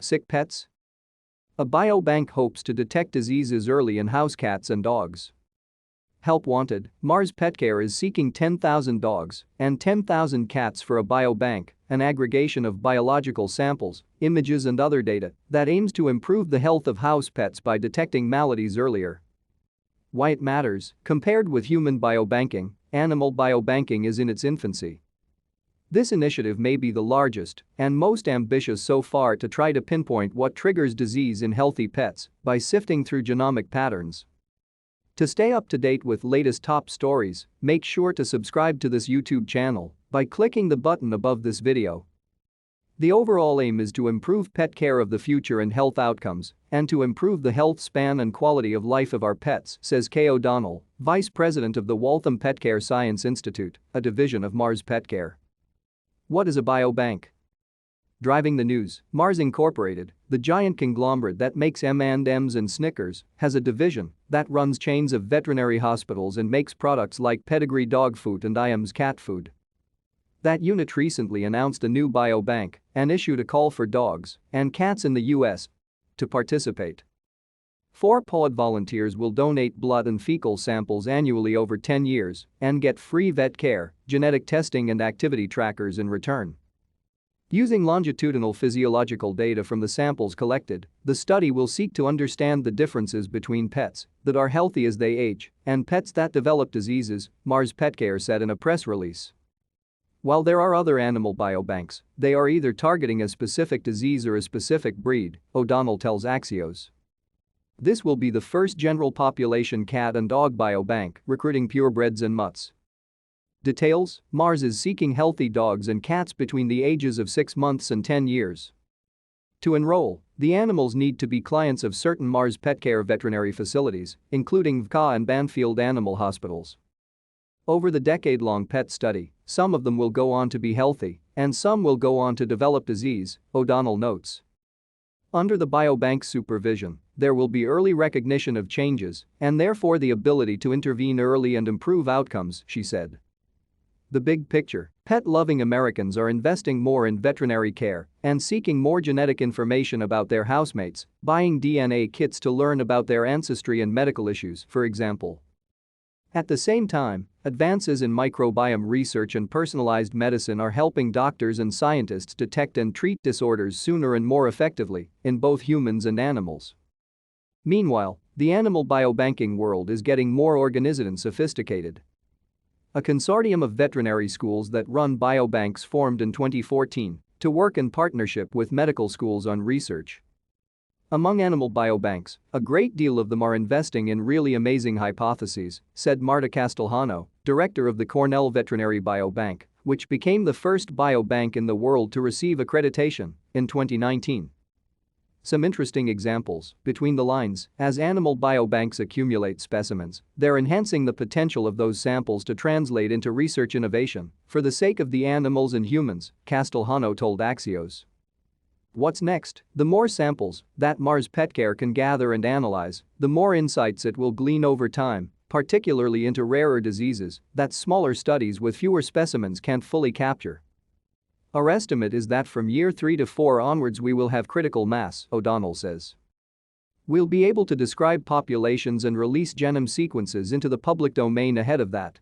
sick pets? A biobank hopes to detect diseases early in house cats and dogs. Help wanted, Mars Petcare is seeking 10,000 dogs and 10,000 cats for a biobank, an aggregation of biological samples, images and other data that aims to improve the health of house pets by detecting maladies earlier. Why it matters: compared with human biobanking, animal biobanking is in its infancy. This initiative may be the largest and most ambitious so far to try to pinpoint what triggers disease in healthy pets by sifting through genomic patterns. To stay up to date with latest top stories, make sure to subscribe to this YouTube channel by clicking the button above this video. The overall aim is to improve pet care of the future and health outcomes, and to improve the health span and quality of life of our pets, says Kay O'Donnell, Vice President of the Waltham Petcare Science Institute, a division of Mars Petcare. What is a biobank? Driving the news, Mars Incorporated, the giant conglomerate that makes M&Ms and Snickers, has a division that runs chains of veterinary hospitals and makes products like Pedigree dog food and Iams cat food. That unit recently announced a new biobank and issued a call for dogs and cats in the US to participate. 4-pawed volunteers will donate blood and fecal samples annually over 10 years and get free vet care, genetic testing and activity trackers in return. Using longitudinal physiological data from the samples collected, the study will seek to understand the differences between pets that are healthy as they age and pets that develop diseases, Mars Petcare said in a press release. While there are other animal biobanks, they are either targeting a specific disease or a specific breed, O'Donnell tells Axios. This will be the first general population cat and dog biobank, recruiting purebreds and mutts. Details: Mars is seeking healthy dogs and cats between the ages of 6 months and 10 years. To enroll, the animals need to be clients of certain Mars Petcare veterinary facilities, including VCA and Banfield Animal Hospitals. Over the decade-long pet study, some of them will go on to be healthy, and some will go on to develop disease, O'Donnell notes. Under the biobank's supervision, there will be early recognition of changes and therefore the ability to intervene early and improve outcomes, she said. The big picture: pet-loving Americans are investing more in veterinary care and seeking more genetic information about their housemates, buying DNA kits to learn about their ancestry and medical issues, for example. At the same time, advances in microbiome research and personalized medicine are helping doctors and scientists detect and treat disorders sooner and more effectively in both humans and animals. Meanwhile, the animal biobanking world is getting more organized and sophisticated. A consortium of veterinary schools that run biobanks formed in 2014 to work in partnership with medical schools on research. Among animal biobanks, a great deal of them are investing in really amazing hypotheses, said Marta Castellano, director of the Cornell Veterinary Biobank, which became the first biobank in the world to receive accreditation in 2019. Some interesting examples: between the lines, as animal biobanks accumulate specimens, they're enhancing the potential of those samples to translate into research innovation for the sake of the animals and humans, Castellano told Axios. What's next? The more samples that Mars Petcare can gather and analyze, the more insights it will glean over time, particularly into rarer diseases that smaller studies with fewer specimens can't fully capture. Our estimate is that from year 3 to 4 onwards we will have critical mass, O'Donnell says. We'll be able to describe populations and release genome sequences into the public domain ahead of that.